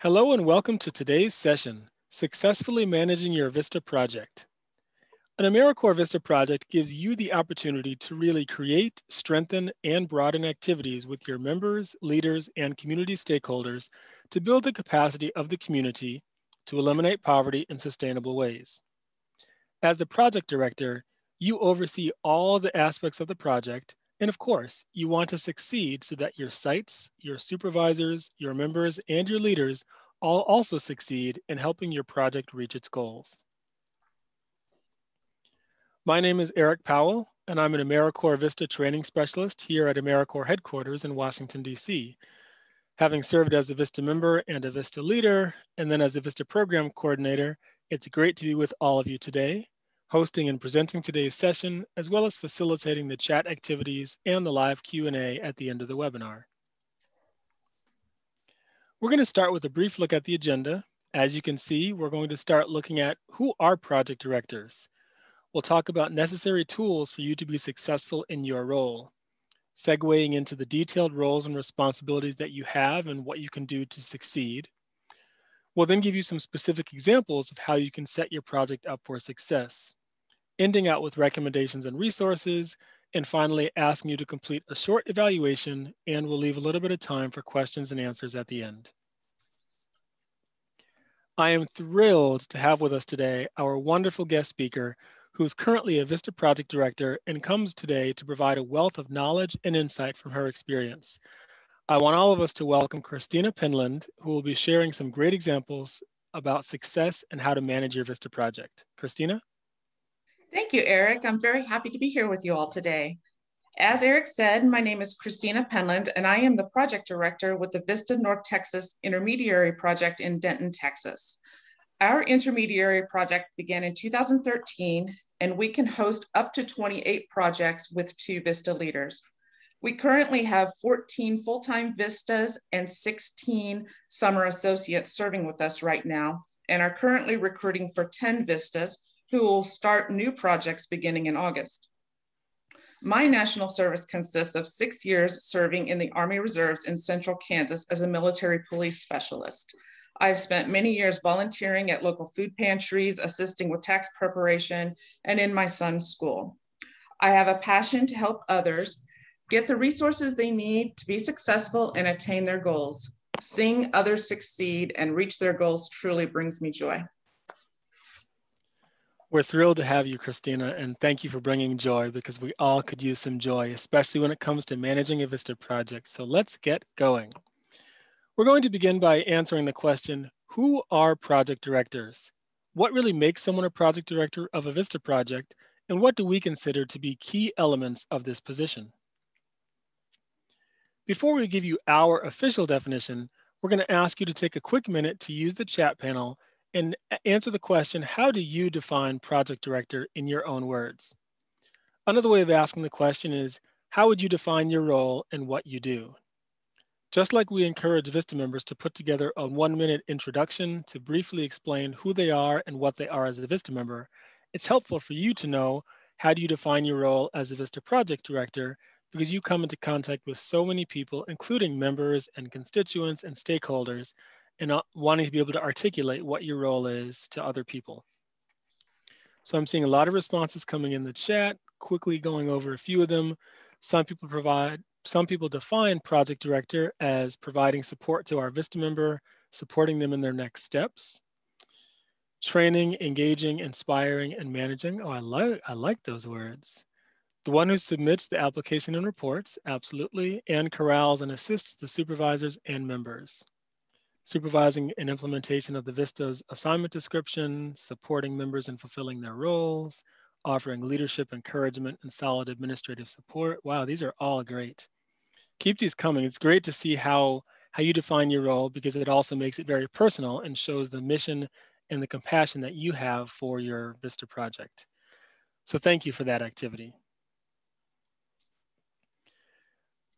Hello and welcome to today's session, Successfully Managing Your VISTA Project. An AmeriCorps VISTA project gives you the opportunity to really create, strengthen, and broaden activities with your members, leaders, and community stakeholders to build the capacity of the community to eliminate poverty in sustainable ways. As the project director, you oversee all the aspects of the project, and of course, you want to succeed so that your sites, your supervisors, your members, and your leaders all also succeed in helping your project reach its goals. My name is Eric Powell, and I'm an AmeriCorps VISTA training specialist here at AmeriCorps headquarters in Washington, D.C. Having served as a VISTA member and a VISTA leader, and then as a VISTA program coordinator, it's great to be with all of you today, hosting and presenting today's session, as well as facilitating the chat activities and the live Q&A at the end of the webinar. We're going to start with a brief look at the agenda. As you can see, we're going to start looking at who are project directors. We'll talk about necessary tools for you to be successful in your role, segueing into the detailed roles and responsibilities that you have and what you can do to succeed. We'll then give you some specific examples of how you can set your project up for success, ending out with recommendations and resources, and finally asking you to complete a short evaluation, and we'll leave a little bit of time for questions and answers at the end. I am thrilled to have with us today our wonderful guest speaker, who's currently a VISTA project director and comes today to provide a wealth of knowledge and insight from her experience. I want all of us to welcome Christina Penland, who will be sharing some great examples about success and how to manage your VISTA project. Christina? Thank you, Eric. I'm very happy to be here with you all today. As Eric said, my name is Christina Penland, and I am the project director with the VISTA North Texas Intermediary Project in Denton, Texas. Our intermediary project began in 2013, and we can host up to 28 projects with 2 VISTA leaders. We currently have 14 full-time VISTAs and 16 summer associates serving with us right now, and are currently recruiting for 10 VISTAs who will start new projects beginning in August. My national service consists of 6 years serving in the Army Reserves in Central Kansas as a military police specialist. I've spent many years volunteering at local food pantries, assisting with tax preparation, and in my son's school. I have a passion to help others get the resources they need to be successful and attain their goals. Seeing others succeed and reach their goals truly brings me joy. We're thrilled to have you, Christina, and thank you for bringing joy, because we all could use some joy, especially when it comes to managing a VISTA project. So let's get going. We're going to begin by answering the question, who are project directors? What really makes someone a project director of a VISTA project, and what do we consider to be key elements of this position? Before we give you our official definition, we're going to ask you to take a quick minute to use the chat panel and answer the question, how do you define project director in your own words? Another way of asking the question is, how would you define your role and what you do? Just like we encourage VISTA members to put together a 1-minute introduction to briefly explain who they are and what they are as a VISTA member, it's helpful for you to know, how do you define your role as a VISTA project director, because you come into contact with so many people, including members and constituents and stakeholders, and wanting to be able to articulate what your role is to other people. So I'm seeing a lot of responses coming in the chat, quickly going over a few of them. Some people define project director as providing support to our VISTA member, supporting them in their next steps. Training, engaging, inspiring, and managing. Oh, I like those words. The one who submits the application and reports, absolutely, and corrals and assists the supervisors and members. Supervising and implementation of the VISTA's assignment description, supporting members in fulfilling their roles, offering leadership, encouragement, and solid administrative support. Wow, these are all great. Keep these coming. It's great to see how you define your role, because it also makes it very personal and shows the mission and the compassion that you have for your VISTA project. So thank you for that activity.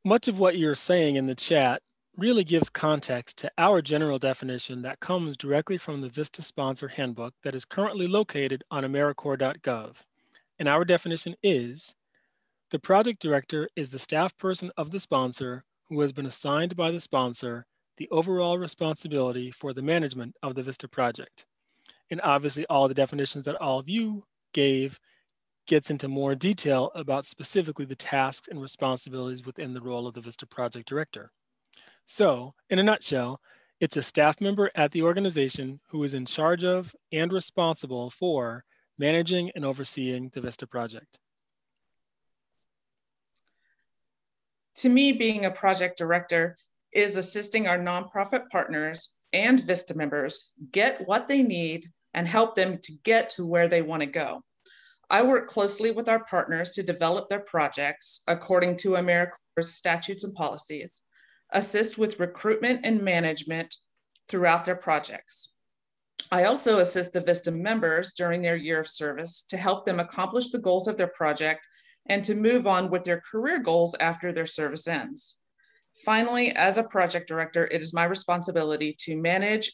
Much of what you're saying in the chat really gives context to our general definition that comes directly from the VISTA Sponsor Handbook that is currently located on AmeriCorps.gov. And our definition is, the project director is the staff person of the sponsor who has been assigned by the sponsor the overall responsibility for the management of the VISTA project. And obviously all the definitions that all of you gave gets into more detail about specifically the tasks and responsibilities within the role of the VISTA project director. So, in a nutshell, it's a staff member at the organization who is in charge of and responsible for managing and overseeing the VISTA project. To me, being a project director is assisting our nonprofit partners and VISTA members get what they need and help them to get to where they want to go. I work closely with our partners to develop their projects according to AmeriCorps statutes and policies, assist with recruitment and management throughout their projects. I also assist the VISTA members during their year of service to help them accomplish the goals of their project and to move on with their career goals after their service ends. Finally, as a project director, it is my responsibility to manage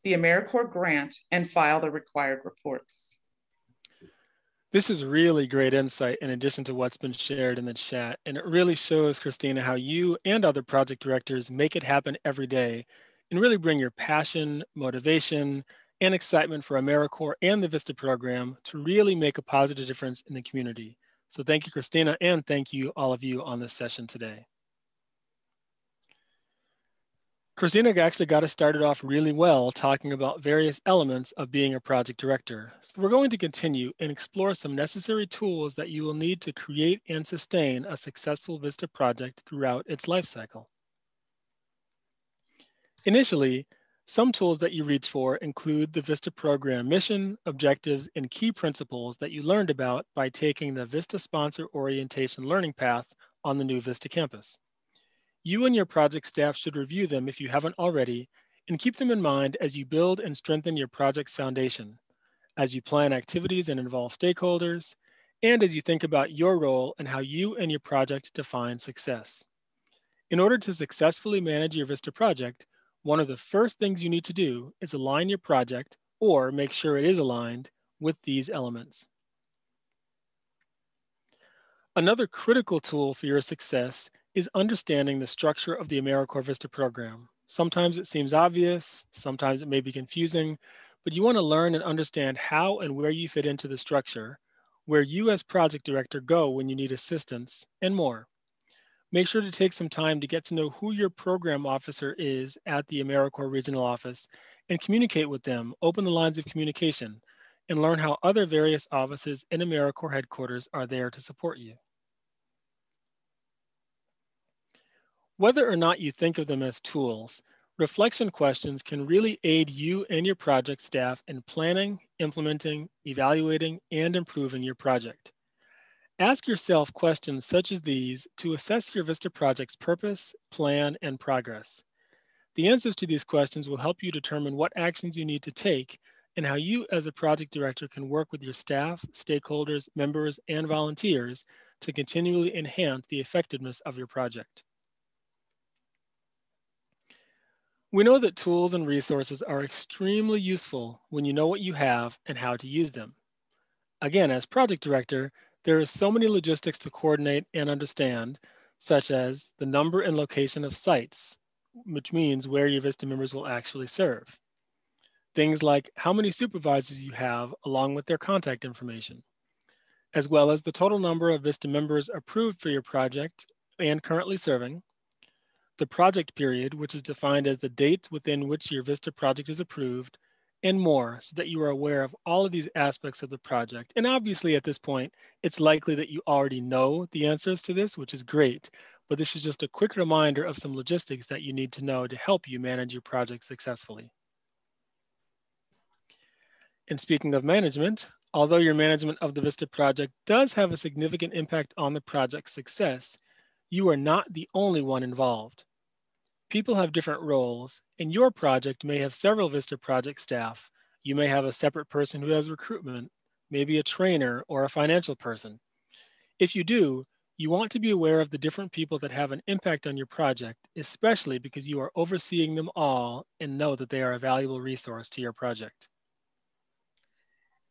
the AmeriCorps grant and file the required reports. This is really great insight in addition to what's been shared in the chat. And it really shows, Christina, how you and other project directors make it happen every day and really bring your passion, motivation, and excitement for AmeriCorps and the VISTA program to really make a positive difference in the community. So thank you, Christina, and thank you all of you on this session today. Christina actually got us started off really well talking about various elements of being a project director. So we're going to continue and explore some necessary tools that you will need to create and sustain a successful VISTA project throughout its life cycle. Initially, some tools that you reach for include the VISTA program mission, objectives, and key principles that you learned about by taking the VISTA Sponsor Orientation Learning Path on the new VISTA campus. You and your project staff should review them if you haven't already, and keep them in mind as you build and strengthen your project's foundation, as you plan activities and involve stakeholders, and as you think about your role and how you and your project define success. In order to successfully manage your VISTA project, one of the first things you need to do is align your project, or make sure it is aligned, with these elements. Another critical tool for your success is understanding the structure of the AmeriCorps VISTA program. Sometimes it seems obvious, sometimes it may be confusing, but you want to learn and understand how and where you fit into the structure, where you as project director go when you need assistance, and more. Make sure to take some time to get to know who your program officer is at the AmeriCorps Regional Office and communicate with them, open the lines of communication, and learn how other various offices in AmeriCorps headquarters are there to support you. Whether or not you think of them as tools, reflection questions can really aid you and your project staff in planning, implementing, evaluating, and improving your project. Ask yourself questions such as these to assess your VISTA project's purpose, plan, and progress. The answers to these questions will help you determine what actions you need to take and how you as a project director can work with your staff, stakeholders, members, and volunteers to continually enhance the effectiveness of your project. We know that tools and resources are extremely useful when you know what you have and how to use them. Again, as project director, there are so many logistics to coordinate and understand, such as the number and location of sites, which means where your VISTA members will actually serve. Things like how many supervisors you have along with their contact information, as well as the total number of VISTA members approved for your project and currently serving, the project period, which is defined as the date within which your VISTA project is approved, and more, so that you are aware of all of these aspects of the project. And obviously at this point, it's likely that you already know the answers to this, which is great, but this is just a quick reminder of some logistics that you need to know to help you manage your project successfully. And speaking of management, although your management of the VISTA project does have a significant impact on the project's success, you are not the only one involved. People have different roles, and your project may have several VISTA project staff. You may have a separate person who does recruitment, maybe a trainer or a financial person. If you do, you want to be aware of the different people that have an impact on your project, especially because you are overseeing them all and know that they are a valuable resource to your project.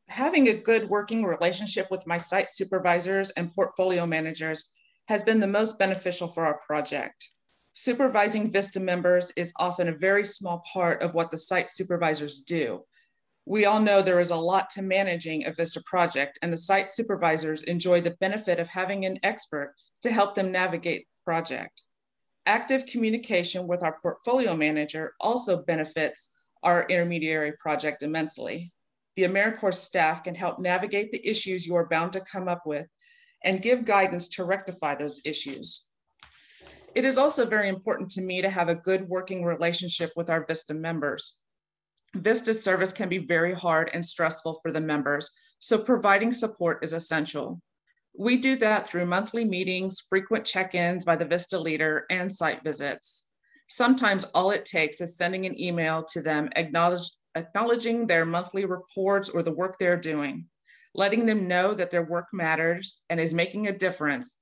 Having a good working relationship with my site supervisors and portfolio managers has been the most beneficial for our project. Supervising VISTA members is often a very small part of what the site supervisors do. We all know there is a lot to managing a VISTA project, and the site supervisors enjoy the benefit of having an expert to help them navigate the project. Active communication with our portfolio manager also benefits our intermediary project immensely. The AmeriCorps staff can help navigate the issues you are bound to come up with and give guidance to rectify those issues. It is also very important to me to have a good working relationship with our VISTA members. VISTA service can be very hard and stressful for the members, so providing support is essential. We do that through monthly meetings, frequent check-ins by the VISTA leader, and site visits. Sometimes all it takes is sending an email to them acknowledging their monthly reports or the work they're doing. Letting them know that their work matters and is making a difference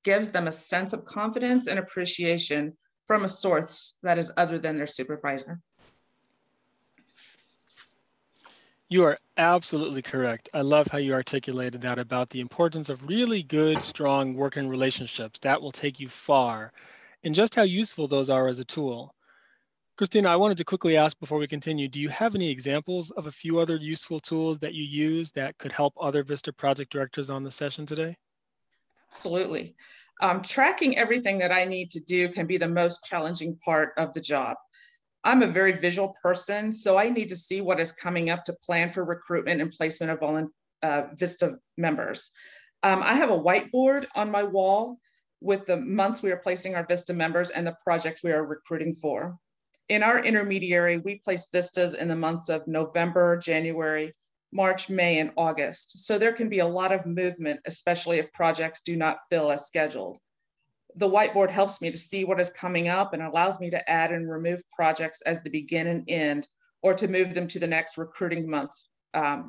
gives them a sense of confidence and appreciation from a source that is other than their supervisor. You are absolutely correct. I love how you articulated that about the importance of really good, strong working relationships. That will take you far, and just how useful those are as a tool. Christina, I wanted to quickly ask before we continue, do you have any examples of a few other useful tools that you use that could help other VISTA project directors on the session today? Absolutely. Tracking everything that I need to do can be the most challenging part of the job. I'm a very visual person, so I need to see what is coming up to plan for recruitment and placement of VISTA members. I have a whiteboard on my wall with the months we are placing our VISTA members and the projects we are recruiting for. In our intermediary, we place VISTAs in the months of November, January, March, May, and August. So there can be a lot of movement, especially if projects do not fill as scheduled. The whiteboard helps me to see what is coming up and allows me to add and remove projects as they begin and end, or to move them to the next recruiting month,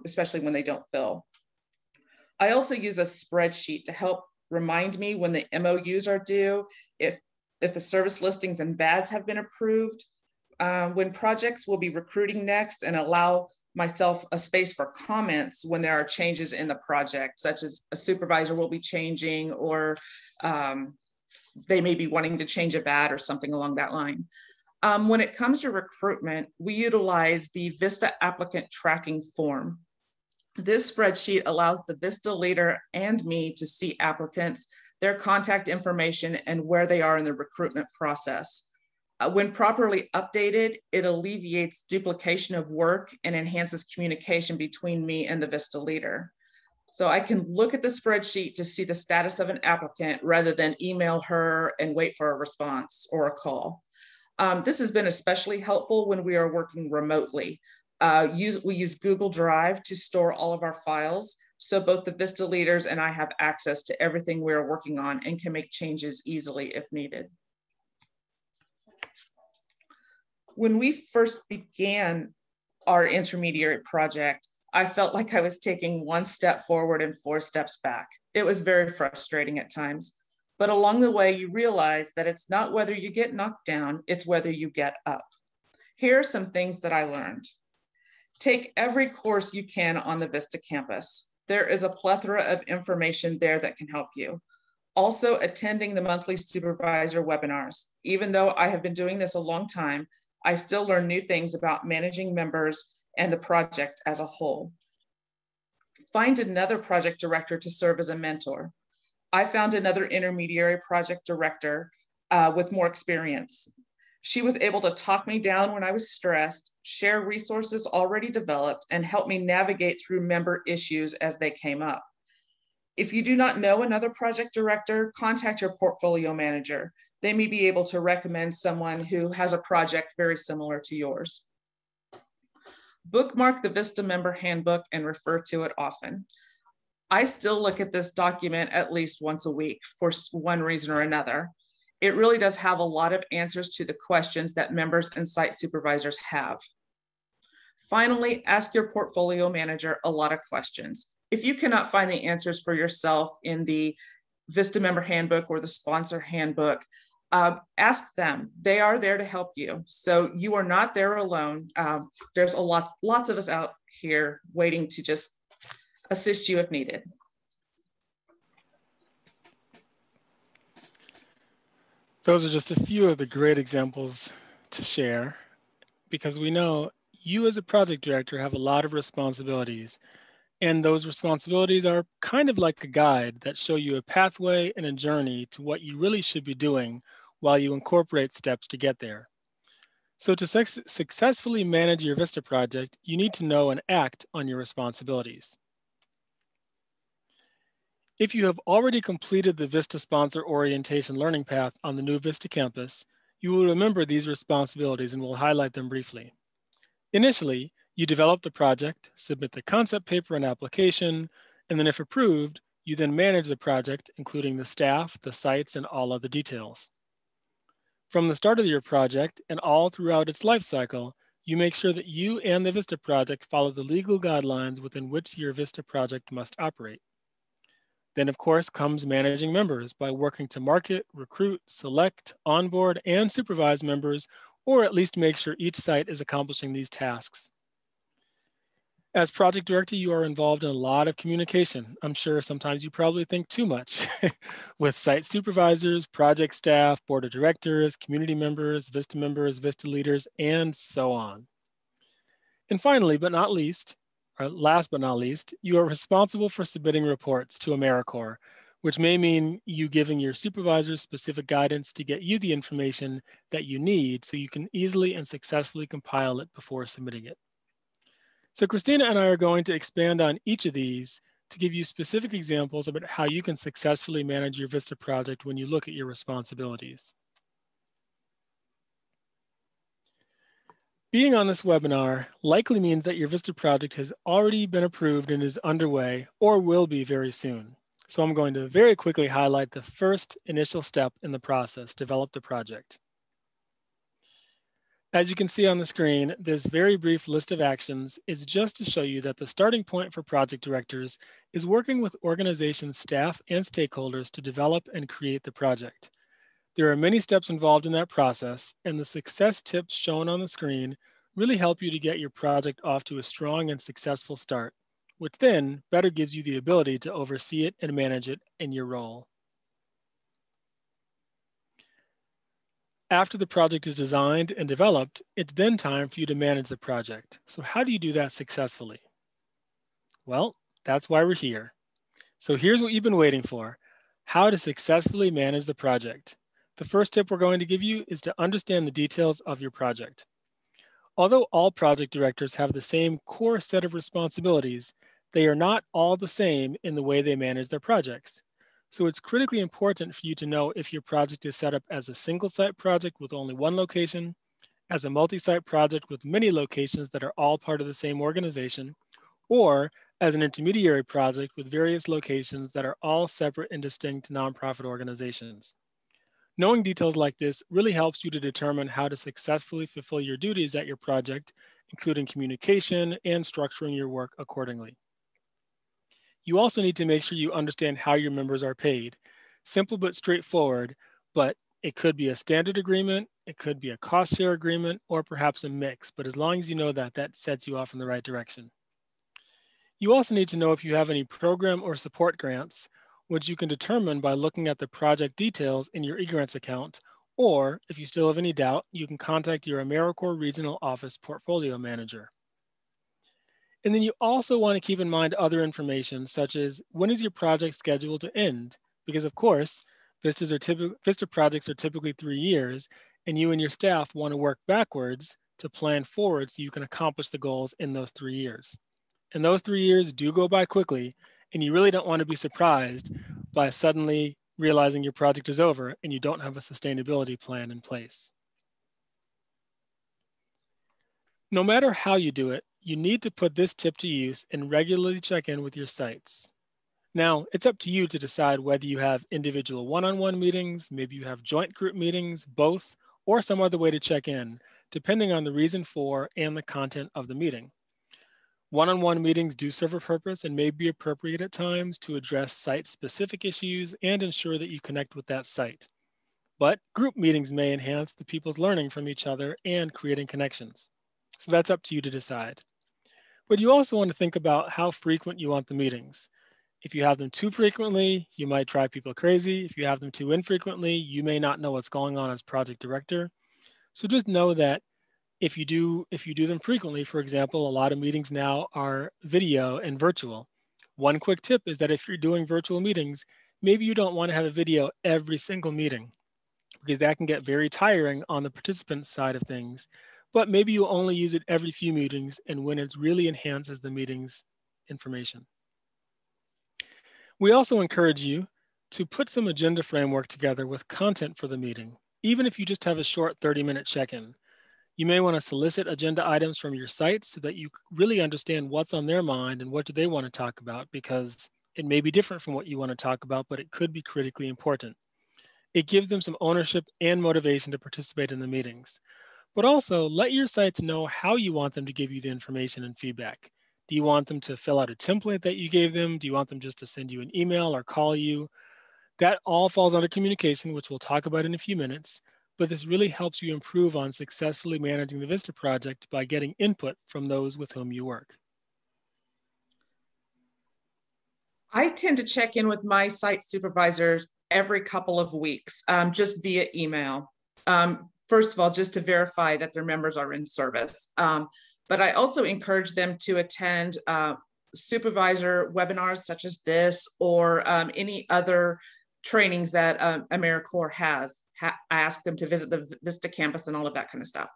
especially when they don't fill. I also use a spreadsheet to help remind me when the MOUs are due, if the service listings and BADs have been approved, when projects will be recruiting next, and allow myself a space for comments when there are changes in the project, such as a supervisor will be changing, or they may be wanting to change a BAD or something along that line. When it comes to recruitment, we utilize the VISTA applicant tracking form. This spreadsheet allows the VISTA leader and me to see applicants, their contact information, and where they are in the recruitment process. When properly updated, it alleviates duplication of work and enhances communication between me and the VISTA leader. So I can look at the spreadsheet to see the status of an applicant rather than email her and wait for a response or a call. This has been especially helpful when we are working remotely. We use Google Drive to store all of our files, so both the VISTA leaders and I have access to everything we are working on and can make changes easily if needed. When we first began our intermediary project, I felt like I was taking one step forward and 4 steps back. It was very frustrating at times, but along the way, you realize that it's not whether you get knocked down, it's whether you get up. Here are some things that I learned. Take every course you can on the VISTA campus. There is a plethora of information there that can help you. Also, attending the monthly supervisor webinars. Even though I have been doing this a long time, I still learn new things about managing members and the project as a whole. Find another project director to serve as a mentor. I found another intermediary project director with more experience. She was able to talk me down when I was stressed, share resources already developed, and help me navigate through member issues as they came up. If you do not know another project director, contact your portfolio manager. They may be able to recommend someone who has a project very similar to yours. Bookmark the VISTA member handbook and refer to it often. I still look at this document at least once a week for one reason or another. It really does have a lot of answers to the questions that members and site supervisors have. Finally, ask your portfolio manager a lot of questions. If you cannot find the answers for yourself in the VISTA member handbook or the sponsor handbook, ask them. They are there to help you. So you are not there alone. There's lots of us out here waiting to just assist you if needed. Those are just a few of the great examples to share because we know you as a project director have a lot of responsibilities, and those responsibilities are kind of like a guide that show you a pathway and a journey to what you really should be doing while you incorporate steps to get there. So to successfully manage your VISTA project, you need to know and act on your responsibilities. If you have already completed the VISTA Sponsor Orientation Learning Path on the new VISTA campus, you will remember these responsibilities and we'll highlight them briefly. Initially, you develop the project, submit the concept paper and application, and then if approved, you then manage the project, including the staff, the sites, and all other details. From the start of your project and all throughout its life cycle, you make sure that you and the VISTA project follow the legal guidelines within which your VISTA project must operate. Then, of course, comes managing members by working to market, recruit, select, onboard, and supervise members, or at least make sure each site is accomplishing these tasks. As project director, you are involved in a lot of communication. I'm sure sometimes you probably think too much with site supervisors, project staff, board of directors, community members, VISTA leaders, and so on. And finally, but not least, or last but not least, you are responsible for submitting reports to AmeriCorps, which may mean you giving your supervisors specific guidance to get you the information that you need so you can easily and successfully compile it before submitting it. So Christina and I are going to expand on each of these to give you specific examples about how you can successfully manage your VISTA project when you look at your responsibilities. Being on this webinar likely means that your VISTA project has already been approved and is underway or will be very soon. So I'm going to very quickly highlight the first initial step in the process, develop the project. As you can see on the screen, this very brief list of actions is just to show you that the starting point for project directors is working with organization staff and stakeholders to develop and create the project. There are many steps involved in that process, and the success tips shown on the screen really help you to get your project off to a strong and successful start, which then better gives you the ability to oversee it and manage it in your role. After the project is designed and developed, it's then time for you to manage the project. So how do you do that successfully? Well, that's why we're here. So here's what you've been waiting for: how to successfully manage the project. The first tip we're going to give you is to understand the details of your project. Although all project directors have the same core set of responsibilities, they are not all the same in the way they manage their projects. So it's critically important for you to know if your project is set up as a single site project with only one location, as a multi-site project with many locations that are all part of the same organization, or as an intermediary project with various locations that are all separate and distinct nonprofit organizations. Knowing details like this really helps you to determine how to successfully fulfill your duties at your project, including communication and structuring your work accordingly. You also need to make sure you understand how your members are paid. Simple but straightforward, but it could be a standard agreement, it could be a cost share agreement, or perhaps a mix, but as long as you know that, that sets you off in the right direction. You also need to know if you have any program or support grants, which you can determine by looking at the project details in your eGrants account, or if you still have any doubt, you can contact your AmeriCorps Regional Office Portfolio Manager. And then you also want to keep in mind other information, such as when is your project scheduled to end? Because of course, VISTA projects are typically 3 years, and you and your staff want to work backwards to plan forward so you can accomplish the goals in those 3 years. And those 3 years do go by quickly, and you really don't want to be surprised by suddenly realizing your project is over and you don't have a sustainability plan in place. No matter how you do it, you need to put this tip to use and regularly check in with your sites. Now, it's up to you to decide whether you have individual one-on-one meetings, maybe you have joint group meetings, both, or some other way to check in, depending on the reason for and the content of the meeting. One-on-one meetings do serve a purpose and may be appropriate at times to address site-specific issues and ensure that you connect with that site. But group meetings may enhance the people's learning from each other and creating connections. So that's up to you to decide. But you also want to think about how frequent you want the meetings. If you have them too frequently, you might drive people crazy. If you have them too infrequently, you may not know what's going on as project director. So just know that if you do them frequently, for example, a lot of meetings now are video and virtual. One quick tip is that if you're doing virtual meetings, maybe you don't want to have a video every single meeting because that can get very tiring on the participant side of things. But maybe you only use it every few meetings and when it really enhances the meeting's information. We also encourage you to put some agenda framework together with content for the meeting, even if you just have a short 30-minute check-in. You may want to solicit agenda items from your sites so that you really understand what's on their mind and what do they want to talk about, because it may be different from what you want to talk about, but it could be critically important. It gives them some ownership and motivation to participate in the meetings. But also let your sites know how you want them to give you the information and feedback. Do you want them to fill out a template that you gave them? Do you want them just to send you an email or call you? That all falls under communication, which we'll talk about in a few minutes. But this really helps you improve on successfully managing the VISTA project by getting input from those with whom you work. I tend to check in with my site supervisors every couple of weeks, just via email. First of all, just to verify that their members are in service. But I also encourage them to attend supervisor webinars such as this or any other trainings that AmeriCorps has. I ask them to visit the VISTA campus and all of that kind of stuff.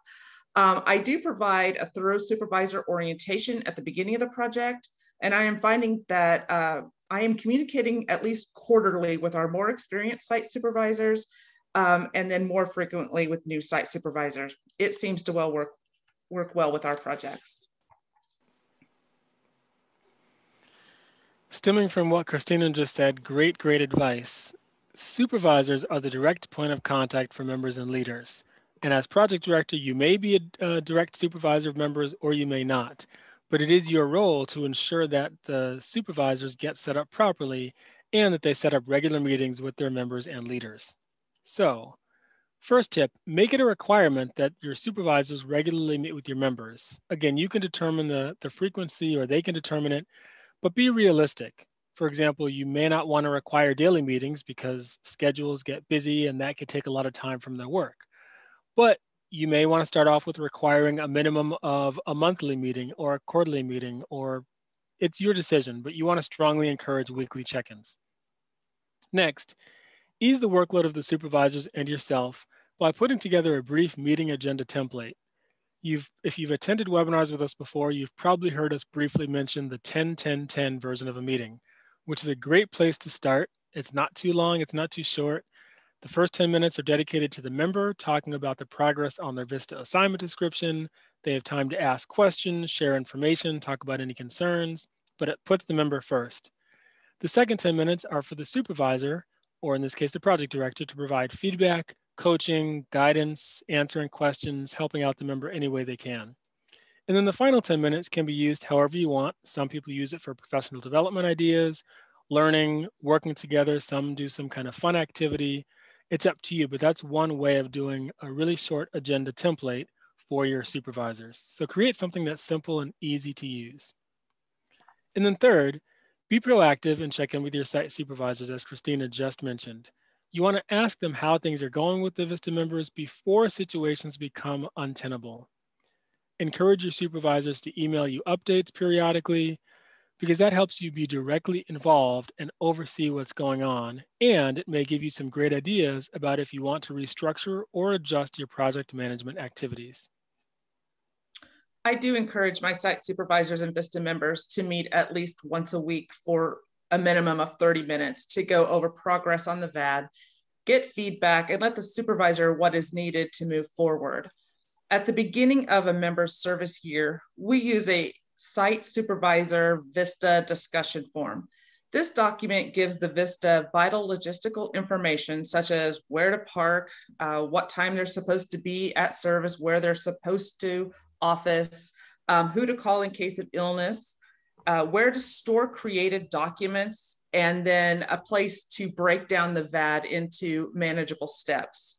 I do provide a thorough supervisor orientation at the beginning of the project, and I am finding that I am communicating at least quarterly with our more experienced site supervisors, and then more frequently with new site supervisors. It seems to work well with our projects. Stemming from what Christina just said, great advice. Supervisors are the direct point of contact for members and leaders. And as project director, you may be a direct supervisor of members or you may not. But it is your role to ensure that the supervisors get set up properly and that they set up regular meetings with their members and leaders. So, first tip, make it a requirement that your supervisors regularly meet with your members. Again, you can determine the frequency or they can determine it, but be realistic. For example, you may not want to require daily meetings because schedules get busy and that could take a lot of time from their work. But you may want to start off with requiring a minimum of a monthly meeting or a quarterly meeting, or it's your decision, but you want to strongly encourage weekly check-ins. Next, ease the workload of the supervisors and yourself by putting together a brief meeting agenda template. If you've attended webinars with us before, you've probably heard us briefly mention the 10-10-10 version of a meeting, which is a great place to start. It's not too long, it's not too short. The first 10 minutes are dedicated to the member talking about the progress on their VISTA assignment description. They have time to ask questions, share information, talk about any concerns, but it puts the member first. The second 10 minutes are for the supervisor, or in this case, the project director, to provide feedback, coaching, guidance, answering questions, helping out the member any way they can. And then the final 10 minutes can be used however you want. Some people use it for professional development ideas, learning, working together. Some do some kind of fun activity. It's up to you, but that's one way of doing a really short agenda template for your supervisors. So create something that's simple and easy to use. And then third, be proactive and check in with your site supervisors, as Christina just mentioned. You want to ask them how things are going with the VISTA members before situations become untenable. Encourage your supervisors to email you updates periodically, because that helps you be directly involved and oversee what's going on. And it may give you some great ideas about if you want to restructure or adjust your project management activities. I do encourage my site supervisors and VISTA members to meet at least once a week for a minimum of 30 minutes to go over progress on the VAD, get feedback, and let the supervisor what is needed to move forward. At the beginning of a member's service year, we use a site supervisor VISTA discussion form. This document gives the VISTA vital logistical information such as where to park, what time they're supposed to be at service, where they're supposed to office, who to call in case of illness, where to store created documents, and then a place to break down the VAD into manageable steps.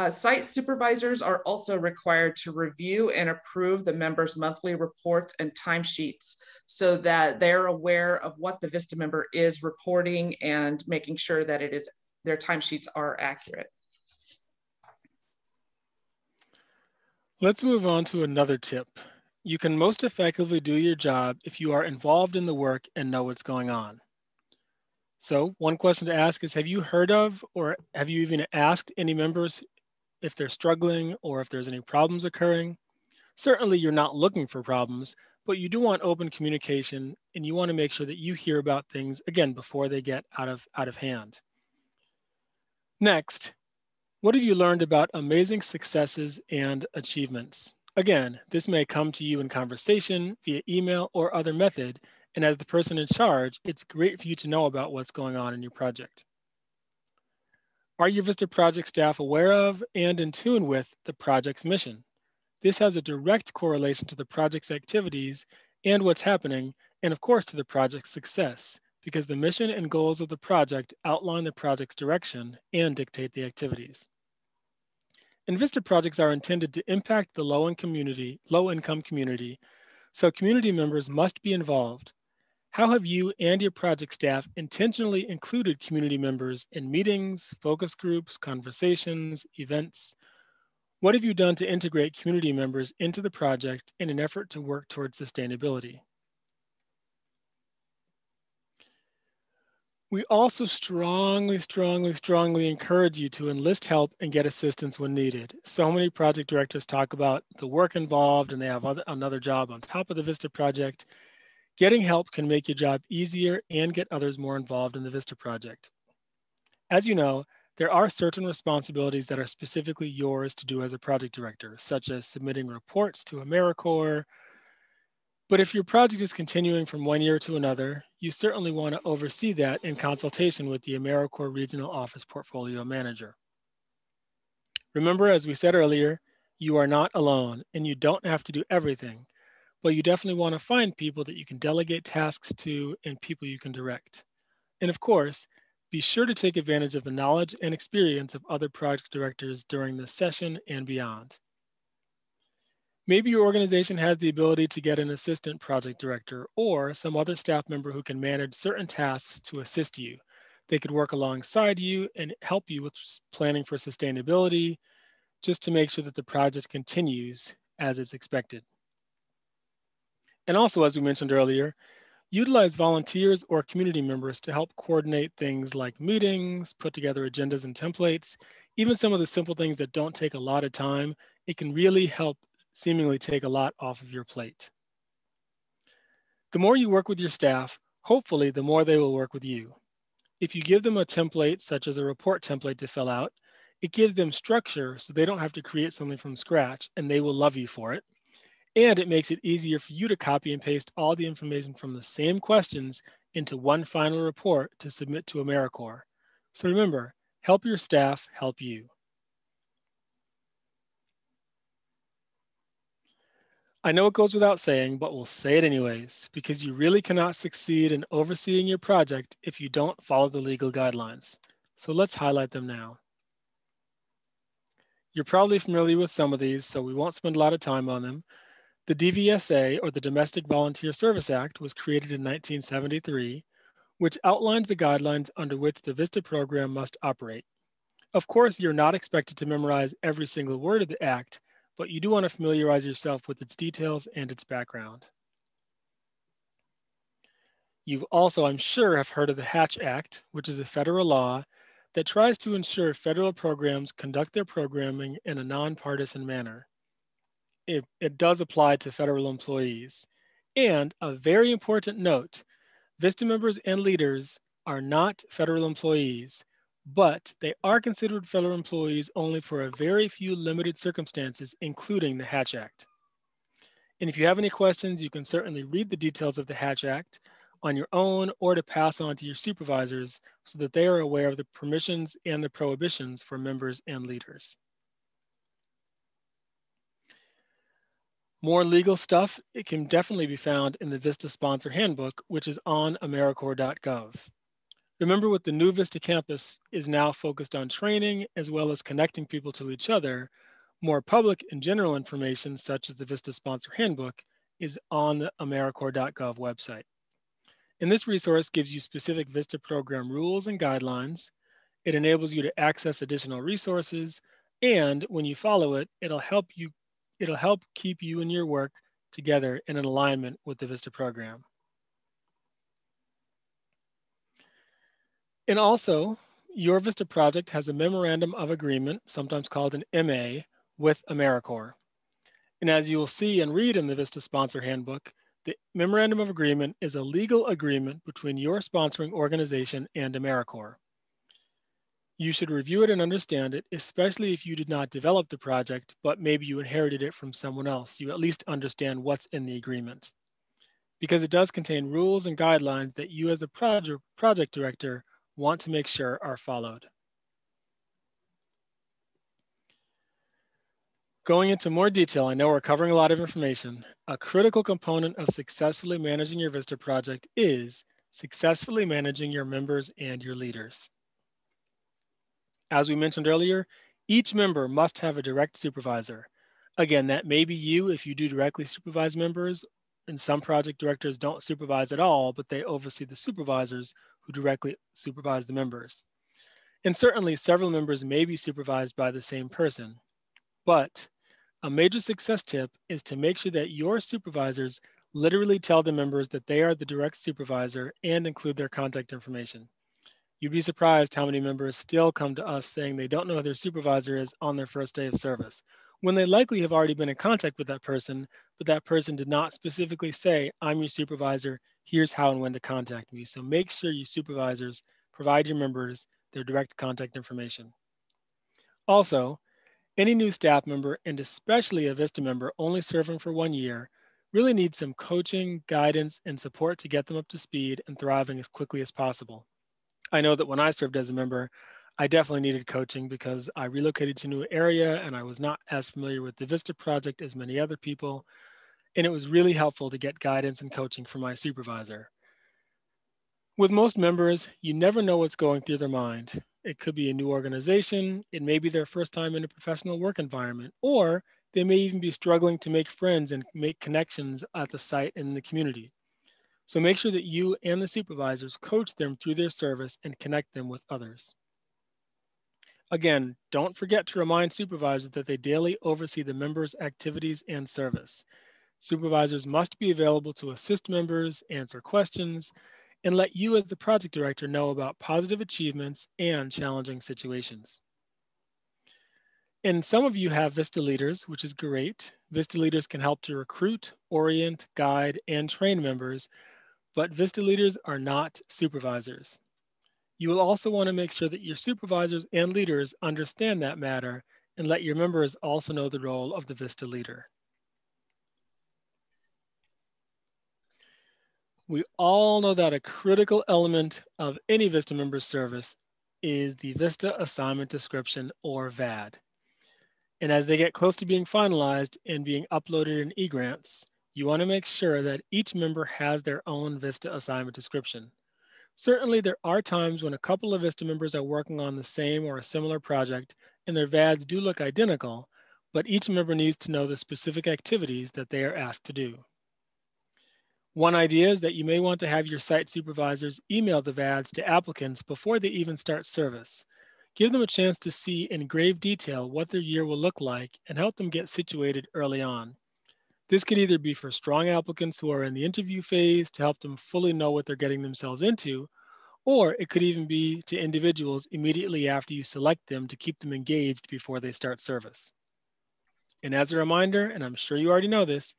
Site supervisors are also required to review and approve the members' monthly reports and timesheets so that they're aware of what the VISTA member is reporting and making sure that their timesheets are accurate. Let's move on to another tip. You can most effectively do your job if you are involved in the work and know what's going on. So one question to ask is, have you heard of or have you even asked any members if they're struggling or if there's any problems occurring? Certainly you're not looking for problems, but you do want open communication and you want to make sure that you hear about things, again, before they get out of hand. Next, what have you learned about amazing successes and achievements? Again, this may come to you in conversation, via email, or other method, and as the person in charge, it's great for you to know about what's going on in your project. Are your VISTA project staff aware of and in tune with the project's mission? This has a direct correlation to the project's activities and what's happening, and of course to the project's success, because the mission and goals of the project outline the project's direction and dictate the activities. And VISTA projects are intended to impact the low-income community, so community members must be involved. How have you and your project staff intentionally included community members in meetings, focus groups, conversations, events? What have you done to integrate community members into the project in an effort to work towards sustainability? We also strongly encourage you to enlist help and get assistance when needed. So many project directors talk about the work involved and they have another job on top of the VISTA project. Getting help can make your job easier and get others more involved in the VISTA project. As you know, there are certain responsibilities that are specifically yours to do as a project director, such as submitting reports to AmeriCorps. But if your project is continuing from one year to another, you certainly want to oversee that in consultation with the AmeriCorps Regional Office Portfolio Manager. Remember, as we said earlier, you are not alone and you don't have to do everything, but you definitely want to find people that you can delegate tasks to and people you can direct. And of course, be sure to take advantage of the knowledge and experience of other project directors during this session and beyond. Maybe your organization has the ability to get an assistant project director or some other staff member who can manage certain tasks to assist you. They could work alongside you and help you with planning for sustainability, just to make sure that the project continues as it's expected. And also, as we mentioned earlier, utilize volunteers or community members to help coordinate things like meetings, put together agendas and templates, even some of the simple things that don't take a lot of time. It can really help seemingly take a lot off of your plate. The more you work with your staff, hopefully the more they will work with you. If you give them a template, such as a report template to fill out, it gives them structure so they don't have to create something from scratch and they will love you for it. And it makes it easier for you to copy and paste all the information from the same questions into one final report to submit to AmeriCorps. So remember, help your staff help you. I know it goes without saying, but we'll say it anyways, because you really cannot succeed in overseeing your project if you don't follow the legal guidelines. So let's highlight them now. You're probably familiar with some of these, so we won't spend a lot of time on them. The DVSA, or the Domestic Volunteer Service Act, was created in 1973, which outlines the guidelines under which the VISTA program must operate. Of course, you're not expected to memorize every single word of the act, but you do want to familiarize yourself with its details and its background. You've also, I'm sure, have heard of the Hatch Act, which is a federal law that tries to ensure federal programs conduct their programming in a nonpartisan manner. It does apply to federal employees. And a very important note, VISTA members and leaders are not federal employees, but they are considered federal employees only for a very few limited circumstances, including the Hatch Act. And if you have any questions, you can certainly read the details of the Hatch Act on your own or to pass on to your supervisors so that they are aware of the permissions and the prohibitions for members and leaders. More legal stuff, it can definitely be found in the VISTA Sponsor Handbook, which is on AmeriCorps.gov. Remember, with the new VISTA campus is now focused on training as well as connecting people to each other. More public and general information, such as the VISTA Sponsor Handbook, is on the AmeriCorps.gov website. And this resource gives you specific VISTA program rules and guidelines. It enables you to access additional resources, and when you follow it, it'll help keep you and your work together in an alignment with the VISTA program. And also, your VISTA project has a memorandum of agreement, sometimes called an MA, with AmeriCorps. And as you will see and read in the VISTA Sponsor Handbook, the memorandum of agreement is a legal agreement between your sponsoring organization and AmeriCorps. You should review it and understand it, especially if you did not develop the project, but maybe you inherited it from someone else. You at least understand what's in the agreement, because it does contain rules and guidelines that you as a project director want to make sure are followed. Going into more detail, I know we're covering a lot of information. A critical component of successfully managing your VISTA project is successfully managing your members and your leaders. As we mentioned earlier, each member must have a direct supervisor. Again, that may be you if you do directly supervise members, and some project directors don't supervise at all, but they oversee the supervisors who directly supervise the members. And certainly several members may be supervised by the same person, but a major success tip is to make sure that your supervisors literally tell the members that they are the direct supervisor and include their contact information. You'd be surprised how many members still come to us saying they don't know who their supervisor is on their first day of service, when they likely have already been in contact with that person, but that person did not specifically say, I'm your supervisor, here's how and when to contact me. So make sure you supervisors provide your members their direct contact information. Also, any new staff member, and especially a VISTA member only serving for 1 year, really needs some coaching, guidance, and support to get them up to speed and thriving as quickly as possible. I know that when I served as a member, I definitely needed coaching because I relocated to a new area and I was not as familiar with the VISTA project as many other people. And it was really helpful to get guidance and coaching from my supervisor. With most members, you never know what's going through their mind. It could be a new organization, it may be their first time in a professional work environment, or they may even be struggling to make friends and make connections at the site and in the community. So make sure that you and the supervisors coach them through their service and connect them with others. Again, don't forget to remind supervisors that they daily oversee the members' activities and service. Supervisors must be available to assist members, answer questions, and let you as the project director know about positive achievements and challenging situations. And some of you have VISTA leaders, which is great. VISTA leaders can help to recruit, orient, guide, and train members, but VISTA leaders are not supervisors. You will also want to make sure that your supervisors and leaders understand that matter and let your members also know the role of the VISTA leader. We all know that a critical element of any VISTA member service is the VISTA assignment description, or VAD. And as they get close to being finalized and being uploaded in eGrants, you want to make sure that each member has their own VISTA assignment description. Certainly, there are times when a couple of VISTA members are working on the same or a similar project and their VADs do look identical, but each member needs to know the specific activities that they are asked to do. One idea is that you may want to have your site supervisors email the VADs to applicants before they even start service. Give them a chance to see in grave detail what their year will look like and help them get situated early on. This could either be for strong applicants who are in the interview phase to help them fully know what they're getting themselves into, or it could even be to individuals immediately after you select them to keep them engaged before they start service. And as a reminder, and I'm sure you already know this,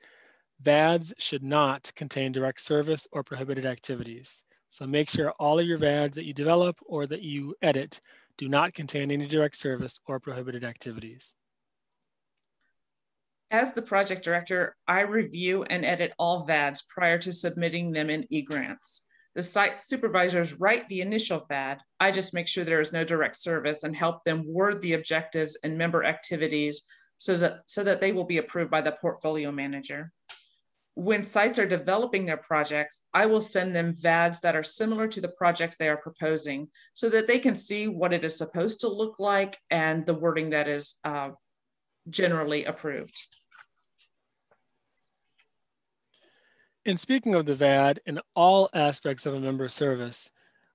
VADs should not contain direct service or prohibited activities. So make sure all of your VADs that you develop or that you edit do not contain any direct service or prohibited activities. As the project director, I review and edit all VADs prior to submitting them in eGrants. The site supervisors write the initial VAD. I just make sure there is no direct service and help them word the objectives and member activities so that they will be approved by the portfolio manager. When sites are developing their projects, I will send them VADs that are similar to the projects they are proposing so that they can see what it is supposed to look like and the wording that is generally approved. And speaking of the VAD in all aspects of a member service,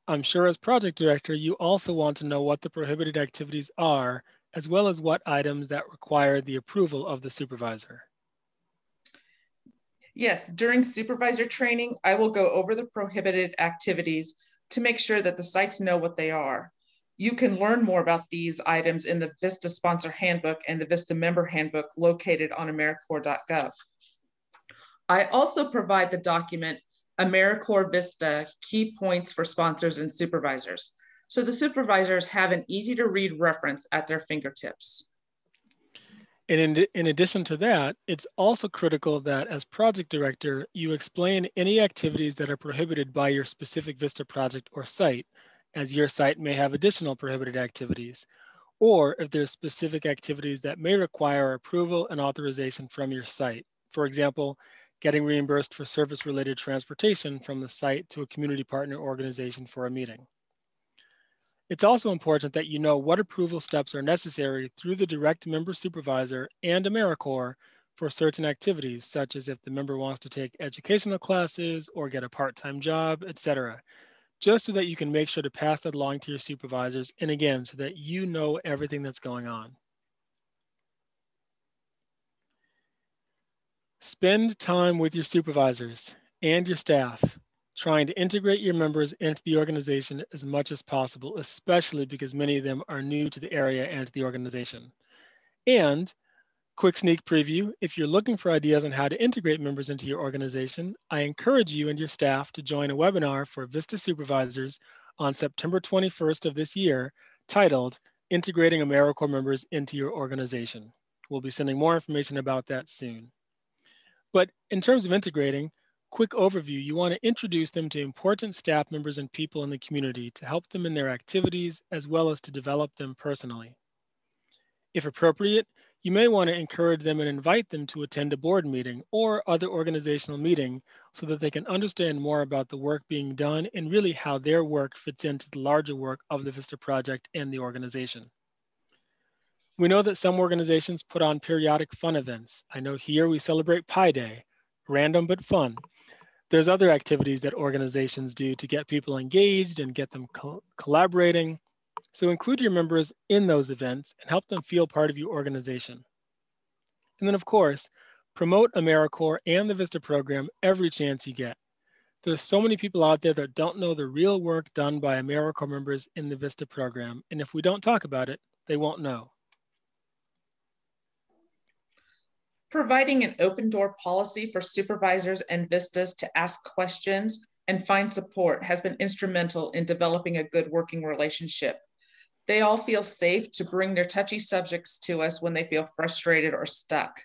I'm sure as project director, you also want to know what the prohibited activities are, as well as what items that require the approval of the supervisor. Yes, during supervisor training, I will go over the prohibited activities to make sure that the sites know what they are. You can learn more about these items in the VISTA Sponsor Handbook and the VISTA Member Handbook located on AmeriCorps.gov. I also provide the document AmeriCorps VISTA Key Points for Sponsors and Supervisors, so the supervisors have an easy to read reference at their fingertips. And in addition to that, it's also critical that as project director, you explain any activities that are prohibited by your specific VISTA project or site, as your site may have additional prohibited activities, or if there's specific activities that may require approval and authorization from your site. For example, getting reimbursed for service-related transportation from the site to a community partner organization for a meeting. It's also important that you know what approval steps are necessary through the direct member supervisor and AmeriCorps for certain activities, such as if the member wants to take educational classes or get a part-time job, etc., just so that you can make sure to pass that along to your supervisors, and again, so that you know everything that's going on. Spend time with your supervisors and your staff, trying to integrate your members into the organization as much as possible, especially because many of them are new to the area and to the organization. And quick sneak preview, if you're looking for ideas on how to integrate members into your organization, I encourage you and your staff to join a webinar for VISTA supervisors on September 21st of this year, titled Integrating AmeriCorps Members into Your Organization. We'll be sending more information about that soon. But in terms of integrating, quick overview, you want to introduce them to important staff members and people in the community to help them in their activities as well as to develop them personally. If appropriate, you may want to encourage them and invite them to attend a board meeting or other organizational meeting so that they can understand more about the work being done and really how their work fits into the larger work of the VISTA project and the organization. We know that some organizations put on periodic fun events. I know here we celebrate Pi Day, random but fun. There's other activities that organizations do to get people engaged and get them collaborating. So include your members in those events and help them feel part of your organization. And then of course, promote AmeriCorps and the VISTA program every chance you get. There's so many people out there that don't know the real work done by AmeriCorps members in the VISTA program. And if we don't talk about it, they won't know. Providing an open door policy for supervisors and VISTAs to ask questions and find support has been instrumental in developing a good working relationship. They all feel safe to bring their touchy subjects to us when they feel frustrated or stuck.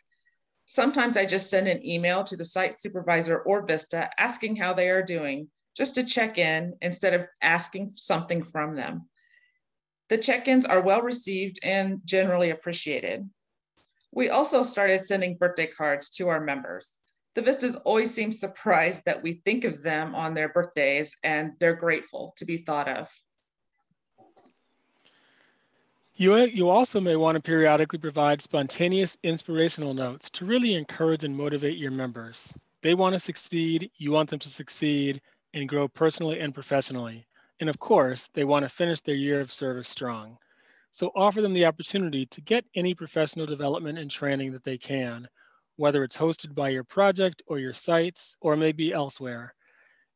Sometimes I just send an email to the site supervisor or VISTA asking how they are doing, just to check in instead of asking something from them. The check-ins are well received and generally appreciated. We also started sending birthday cards to our members. The VISTAs always seem surprised that we think of them on their birthdays, and they're grateful to be thought of. You also may want to periodically provide spontaneous inspirational notes to really encourage and motivate your members. They want to succeed, you want them to succeed and grow personally and professionally. And of course, they want to finish their year of service strong. So offer them the opportunity to get any professional development and training that they can, whether it's hosted by your project or your sites, or maybe elsewhere.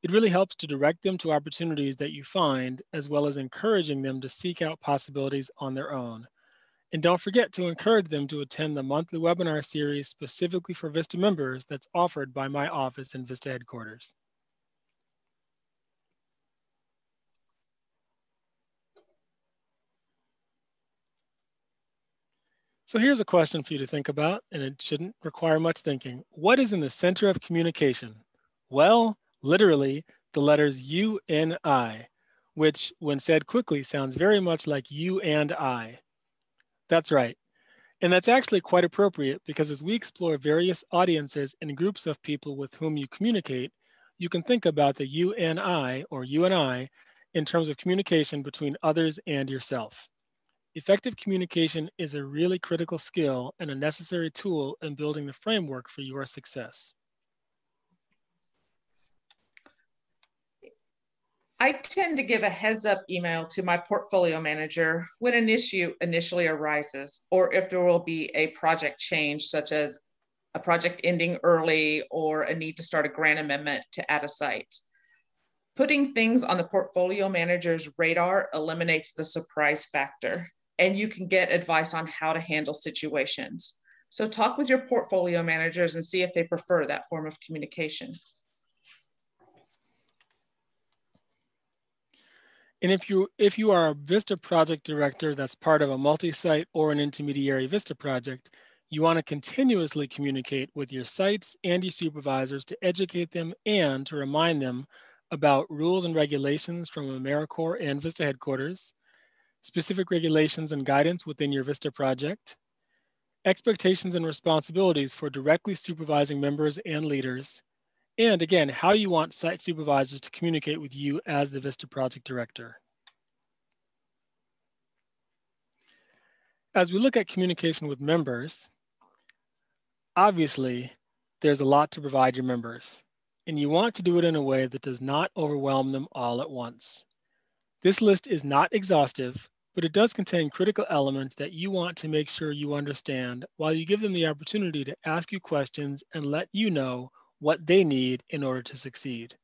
It really helps to direct them to opportunities that you find, as well as encouraging them to seek out possibilities on their own. And don't forget to encourage them to attend the monthly webinar series specifically for VISTA members that's offered by my office in VISTA headquarters. So here's a question for you to think about, and it shouldn't require much thinking. What is in the center of communication? Well, literally, the letters U and I, which when said quickly sounds very much like you and I. That's right. And that's actually quite appropriate because as we explore various audiences and groups of people with whom you communicate, you can think about the you and I, or you and I, in terms of communication between others and yourself. Effective communication is a really critical skill and a necessary tool in building the framework for your success. I tend to give a heads up email to my portfolio manager when an issue initially arises, or if there will be a project change, such as a project ending early or a need to start a grant amendment to add a site. Putting things on the portfolio manager's radar eliminates the surprise factor, and you can get advice on how to handle situations. So talk with your portfolio managers and see if they prefer that form of communication. And if you are a VISTA project director that's part of a multi-site or an intermediary VISTA project, you want to continuously communicate with your sites and your supervisors to educate them and to remind them about rules and regulations from AmeriCorps and VISTA headquarters, specific regulations and guidance within your VISTA project, expectations and responsibilities for directly supervising members and leaders, and again, how you want site supervisors to communicate with you as the VISTA project director. As we look at communication with members, obviously, there's a lot to provide your members, and you want to do it in a way that does not overwhelm them all at once. This list is not exhaustive, but it does contain critical elements that you want to make sure you understand while you give them the opportunity to ask you questions and let you know what they need in order to succeed.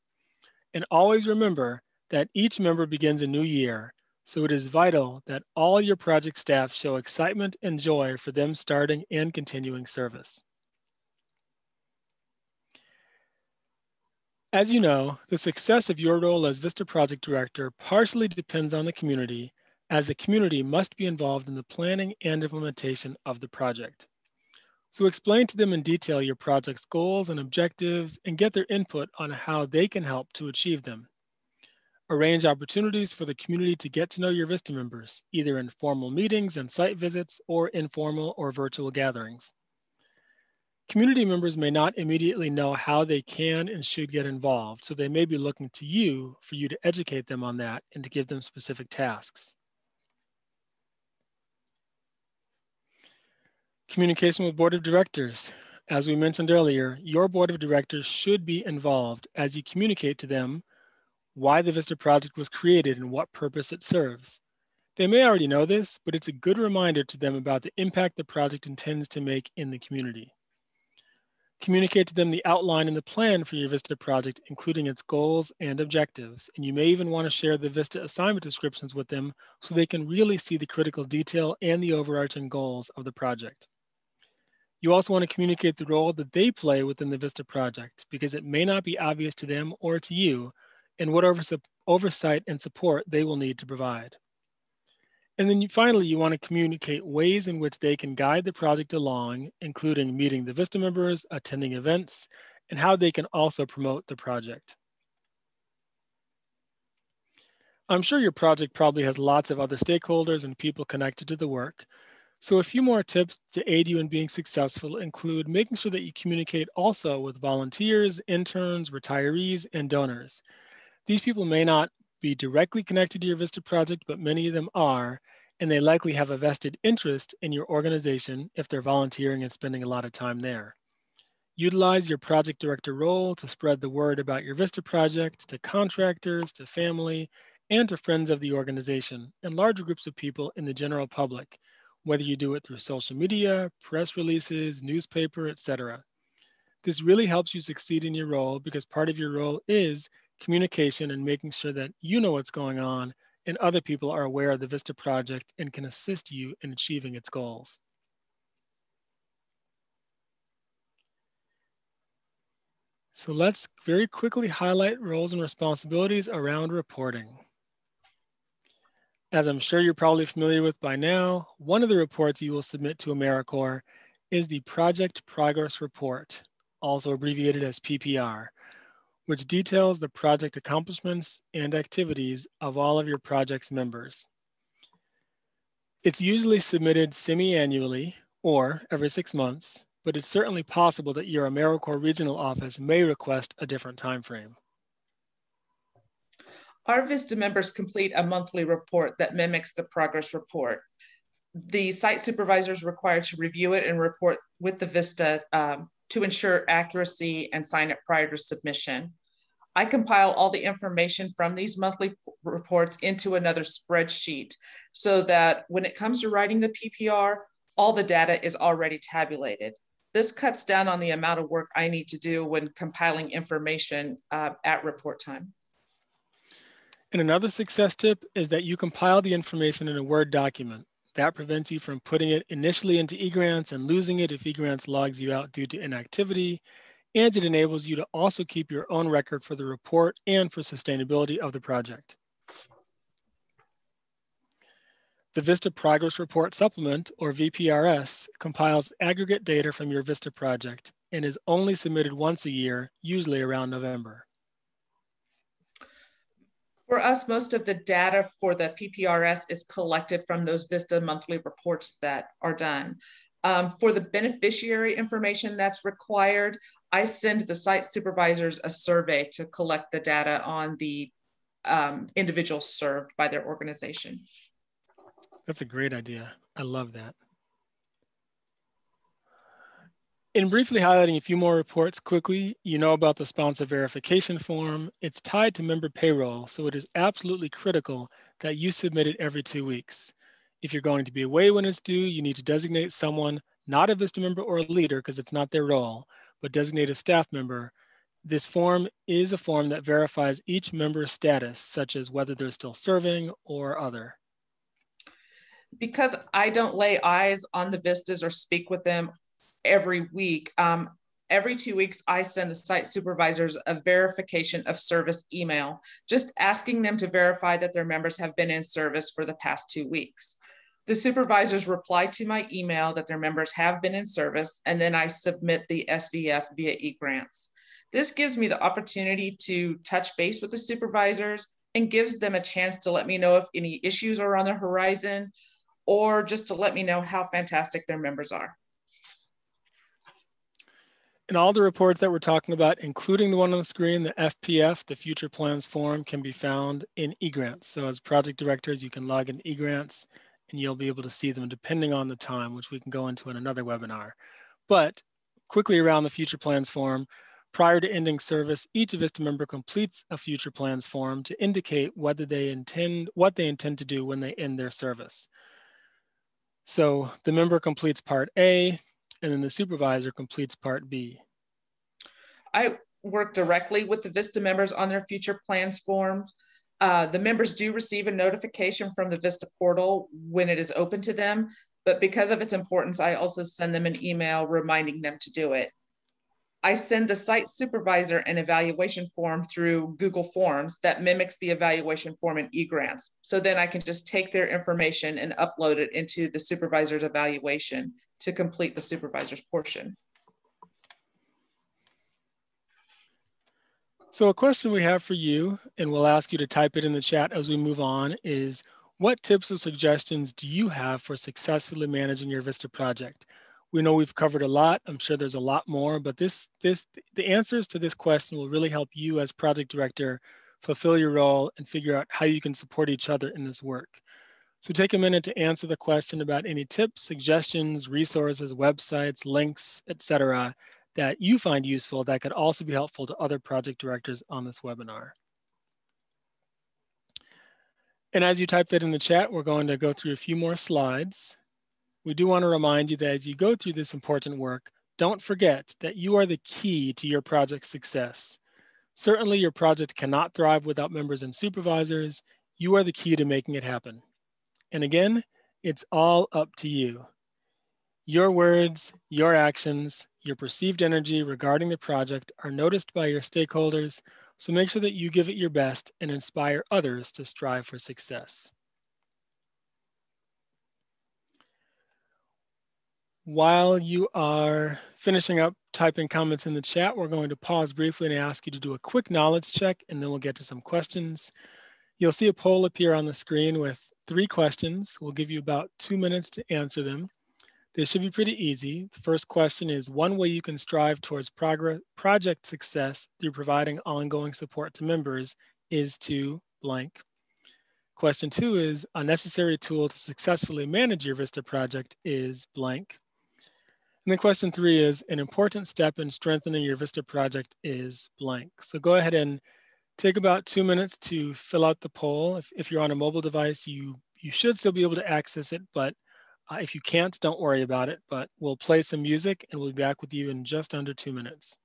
And always remember that each member begins a new year, so it is vital that all your project staff show excitement and joy for them starting and continuing service. As you know, the success of your role as VISTA Project Director partially depends on the community, as the community must be involved in the planning and implementation of the project. So explain to them in detail your project's goals and objectives and get their input on how they can help to achieve them. Arrange opportunities for the community to get to know your VISTA members, either in formal meetings and site visits or informal or virtual gatherings. Community members may not immediately know how they can and should get involved, so they may be looking to you for you to educate them on that and to give them specific tasks. Communication with Board of Directors. As we mentioned earlier, your Board of Directors should be involved as you communicate to them why the VISTA project was created and what purpose it serves. They may already know this, but it's a good reminder to them about the impact the project intends to make in the community. Communicate to them the outline and the plan for your VISTA project, including its goals and objectives. And you may even want to share the VISTA assignment descriptions with them so they can really see the critical detail and the overarching goals of the project. You also want to communicate the role that they play within the VISTA project, because it may not be obvious to them or to you, and what oversight and support they will need to provide. And then finally, you want to communicate ways in which they can guide the project along, including meeting the VISTA members, attending events, and how they can also promote the project. I'm sure your project probably has lots of other stakeholders and people connected to the work. So a few more tips to aid you in being successful include making sure that you communicate also with volunteers, interns, retirees, and donors. These people may not be directly connected to your VISTA project, but many of them are, and they likely have a vested interest in your organization if they're volunteering and spending a lot of time there. Utilize your project director role to spread the word about your VISTA project to contractors, to family, and to friends of the organization, and larger groups of people in the general public, whether you do it through social media, press releases, newspaper, etc. This really helps you succeed in your role because part of your role is communication and making sure that you know what's going on and other people are aware of the VISTA project and can assist you in achieving its goals. So let's very quickly highlight roles and responsibilities around reporting. As I'm sure you're probably familiar with by now, one of the reports you will submit to AmeriCorps is the Project Progress Report, also abbreviated as PPR, which details the project accomplishments and activities of all of your project's members. It's usually submitted semi-annually or every 6 months, but it's certainly possible that your AmeriCorps regional office may request a different time frame. Our VISTA members complete a monthly report that mimics the progress report. The site supervisor is required to review it and report with the VISTA to ensure accuracy and sign it prior to submission. I compile all the information from these monthly reports into another spreadsheet so that when it comes to writing the PPR, all the data is already tabulated. This cuts down on the amount of work I need to do when compiling information at report time. And another success tip is that you compile the information in a Word document. That prevents you from putting it initially into eGrants and losing it if eGrants logs you out due to inactivity. And it enables you to also keep your own record for the report and for sustainability of the project. The VISTA Progress Report Supplement, or VPRS, compiles aggregate data from your VISTA project and is only submitted once a year, usually around November. For us, most of the data for the PPRS is collected from those VISTA monthly reports that are done. For the beneficiary information that's required, I send the site supervisors a survey to collect the data on the individuals served by their organization. That's a great idea. I love that. In briefly highlighting a few more reports quickly, you know about the sponsor verification form. It's tied to member payroll, so it is absolutely critical that you submit it every 2 weeks. If you're going to be away when it's due, you need to designate someone, not a VISTA member or a leader because it's not their role, but designate a staff member. This form is a form that verifies each member's status, such as whether they're still serving or other. Because I don't lay eyes on the VISTAs or speak with them every week, every 2 weeks, I send the site supervisors a verification of service email, just asking them to verify that their members have been in service for the past 2 weeks. The supervisors reply to my email that their members have been in service, and then I submit the SVF via eGrants. This gives me the opportunity to touch base with the supervisors and gives them a chance to let me know if any issues are on the horizon, or just to let me know how fantastic their members are. And all the reports that we're talking about, including the one on the screen, the FPF, the Future Plans Form, can be found in eGrants. So as project directors, you can log in eGrants and you'll be able to see them depending on the time, which we can go into in another webinar. But quickly around the Future Plans Form, prior to ending service, each VISTA member completes a Future Plans Form to indicate whether they intend, what they intend to do when they end their service. So the member completes Part A, and then the supervisor completes Part B. I work directly with the VISTA members on their future plans form. The members do receive a notification from the VISTA portal when it is open to them, but because of its importance, I also send them an email reminding them to do it. I send the site supervisor an evaluation form through Google Forms that mimics the evaluation form in eGrants. So then I can just take their information and upload it into the supervisor's evaluation to complete the supervisor's portion. So a question we have for you, and we'll ask you to type it in the chat as we move on, is what tips or suggestions do you have for successfully managing your VISTA project? We know we've covered a lot. I'm sure there's a lot more, but the answers to this question will really help you as project director fulfill your role and figure out how you can support each other in this work. So take a minute to answer the question about any tips, suggestions, resources, websites, links, etc., that you find useful that could also be helpful to other project directors on this webinar. And as you type that in the chat, we're going to go through a few more slides. We do want to remind you that as you go through this important work, don't forget that you are the key to your project's success. Certainly your project cannot thrive without members and supervisors. You are the key to making it happen. And again, it's all up to you. Your words, your actions, your perceived energy regarding the project are noticed by your stakeholders, so make sure that you give it your best and inspire others to strive for success. While you are finishing up typing comments in the chat, we're going to pause briefly and ask you to do a quick knowledge check, and then we'll get to some questions. You'll see a poll appear on the screen with 3 questions. We'll give you about 2 minutes to answer them. This should be pretty easy. The first question is, one way you can strive towards project success through providing ongoing support to members is to blank. Question 2 is, a necessary tool to successfully manage your VISTA project is blank. And then question 3 is, an important step in strengthening your VISTA project is blank. So go ahead and take about 2 minutes to fill out the poll. If you're on a mobile device, you should still be able to access it, but if you can't, don't worry about it. But we'll play some music and we'll be back with you in just under 2 minutes.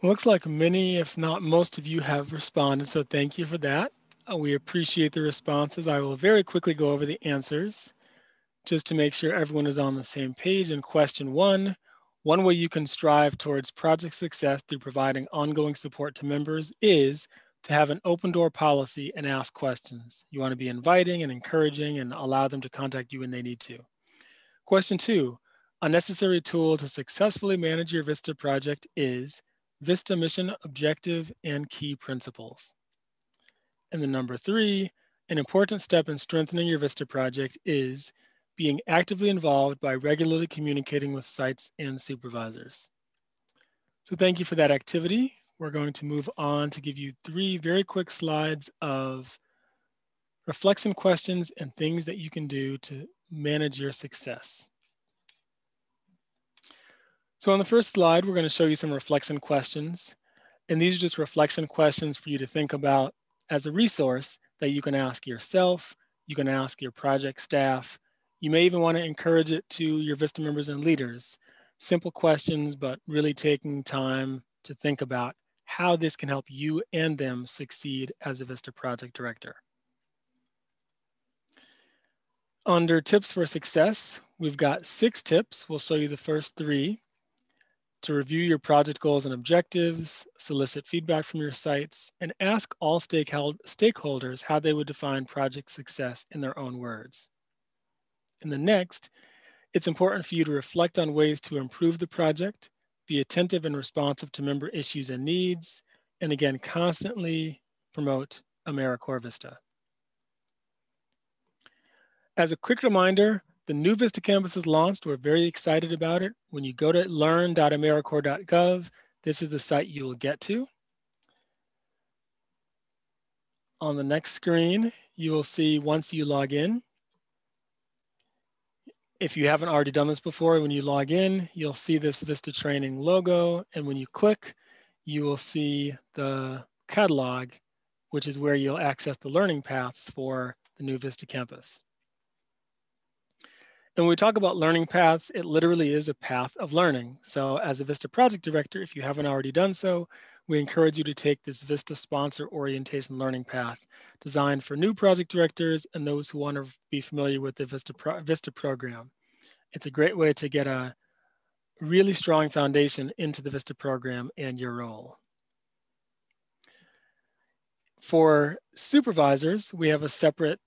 Looks like many, if not most of you have responded, so thank you for that. We appreciate the responses. I will very quickly go over the answers just to make sure everyone is on the same page. In question 1, one way you can strive towards project success through providing ongoing support to members is to have an open door policy and ask questions. You want to be inviting and encouraging and allow them to contact you when they need to. Question 2, a necessary tool to successfully manage your VISTA project is VISTA mission, objective, and key principles. And then number 3, an important step in strengthening your VISTA project is being actively involved by regularly communicating with sites and supervisors. So thank you for that activity. We're going to move on to give you 3 very quick slides of reflection questions and things that you can do to manage your success. So on the first slide, we're going to show you some reflection questions. And these are just reflection questions for you to think about as a resource that you can ask yourself, you can ask your project staff. You may even want to encourage it to your VISTA members and leaders. Simple questions, but really taking time to think about how this can help you and them succeed as a VISTA project director. Under tips for success, we've got 6 tips. We'll show you the first 3. To review your project goals and objectives, solicit feedback from your sites, and ask all stakeholders how they would define project success in their own words. And the next, it's important for you to reflect on ways to improve the project, be attentive and responsive to member issues and needs, and again, constantly promote AmeriCorps VISTA. As a quick reminder, the new VISTA campus is launched. We're very excited about it. When you go to learn.americorps.gov, this is the site you will get to. On the next screen, you will see once you log in. If you haven't already done this before, when you log in, you'll see this VISTA training logo. And when you click, you will see the catalog, which is where you'll access the learning paths for the new Vista campus. And when we talk about learning paths, it literally is a path of learning. So as a Vista project director, if you haven't already done so, we encourage you to take this Vista sponsor orientation learning path designed for new project directors and those who want to be familiar with the Vista program. It's a great way to get a really strong foundation into the Vista program and your role. For supervisors, we have a separate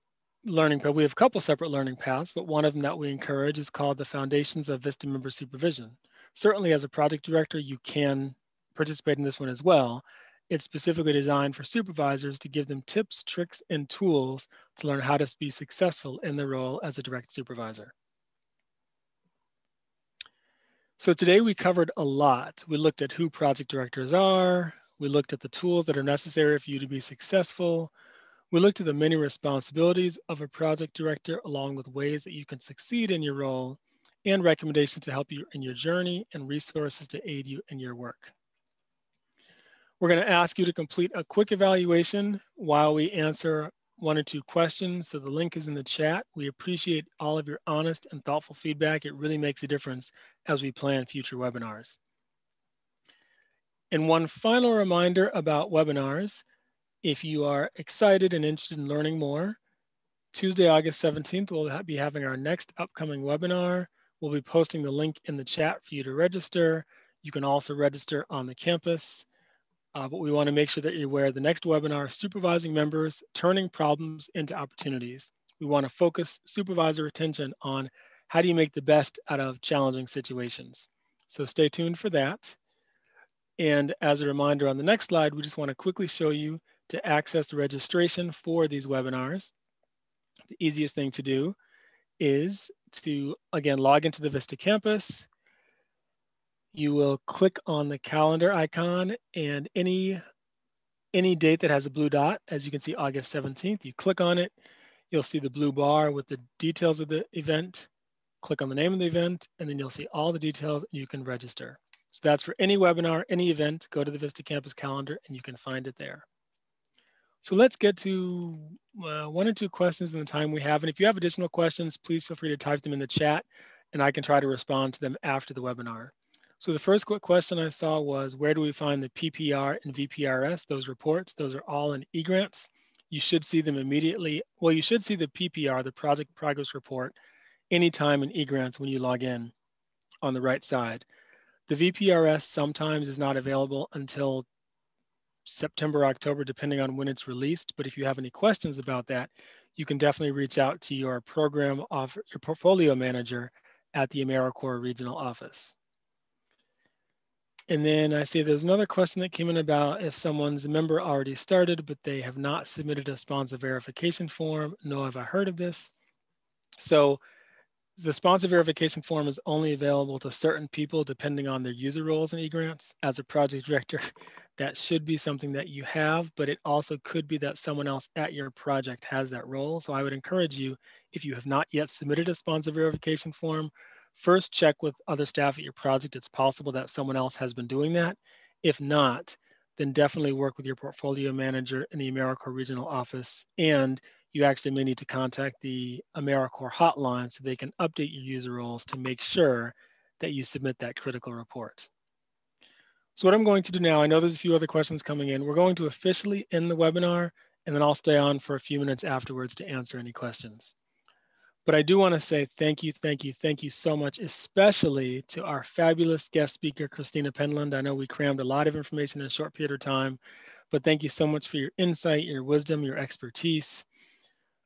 learning path. We have a couple separate learning paths, but one of them that we encourage is called the Foundations of Vista Member Supervision. Certainly as a project director, you can participate in this one as well. It's specifically designed for supervisors to give them tips, tricks, and tools to learn how to be successful in their role as a direct supervisor. So today we covered a lot. We looked at who project directors are. We looked at the tools that are necessary for you to be successful. We looked at the many responsibilities of a project director, along with ways that you can succeed in your role, and recommendations to help you in your journey and resources to aid you in your work. We're going to ask you to complete a quick evaluation while we answer 1 or 2 questions. So the link is in the chat. We appreciate all of your honest and thoughtful feedback. It really makes a difference as we plan future webinars. And one final reminder about webinars. If you are excited and interested in learning more, Tuesday, August 17th, we'll be having our next upcoming webinar. We'll be posting the link in the chat for you to register. You can also register on the campus, but we want to make sure that you're aware of the next webinar, Supervising Members, Turning Problems into Opportunities. We want to focus supervisor attention on how do you make the best out of challenging situations. So stay tuned for that. And as a reminder on the next slide, we just want to quickly show you to access the registration for these webinars. The easiest thing to do is to, again, log into the Vista campus. You will click on the calendar icon, and any date that has a blue dot, as you can see, August 17th, you click on it, you'll see the blue bar with the details of the event. Click on the name of the event, and then you'll see all the details and you can register. So that's for any webinar, any event, go to the Vista campus calendar and you can find it there. So let's get to 1 or 2 questions in the time we have. And if you have additional questions, please feel free to type them in the chat and I can try to respond to them after the webinar. So the first quick question I saw was, where do we find the PPR and VPRS, those reports? Those are all in eGrants. You should see them immediately. Well, you should see the PPR, the Project Progress Report, anytime in eGrants when you log in on the right side. The VPRS sometimes is not available until September, October, depending on when it's released. But if you have any questions about that, you can definitely reach out to your your portfolio manager at the AmeriCorps regional office. And then I see there's another question that came in about if someone's member already started, but they have not submitted a sponsor verification form. No, have I heard of this? So the sponsor verification form is only available to certain people depending on their user roles in eGrants. As a project director, that should be something that you have, but it also could be that someone else at your project has that role. So I would encourage you, if you have not yet submitted a sponsor verification form, first check with other staff at your project. It's possible that someone else has been doing that. If not, then definitely work with your portfolio manager in the AmeriCorps regional office, and you actually may need to contact the AmeriCorps hotline so they can update your user roles to make sure that you submit that critical report. So what I'm going to do now, I know there's a few other questions coming in. We're going to officially end the webinar, and then I'll stay on for a few minutes afterwards to answer any questions. But I do want to say thank you so much, especially to our fabulous guest speaker, Christina Penland. I know we crammed a lot of information in a short period of time, but thank you so much for your insight, your wisdom, your expertise.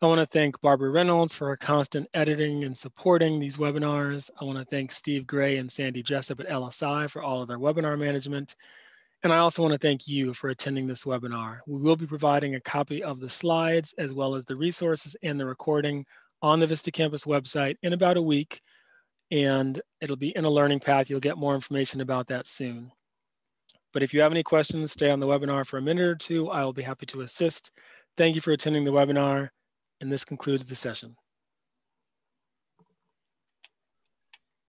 I want to thank Barbara Reynolds for her constant editing and supporting these webinars. I want to thank Steve Gray and Sandy Jessup at LSI for all of their webinar management. And I also want to thank you for attending this webinar. We will be providing a copy of the slides as well as the resources and the recording on the Vista Campus website in about a week, and it'll be in a learning path. You'll get more information about that soon. But if you have any questions, stay on the webinar for a minute or two. I will be happy to assist. Thank you for attending the webinar, and this concludes the session.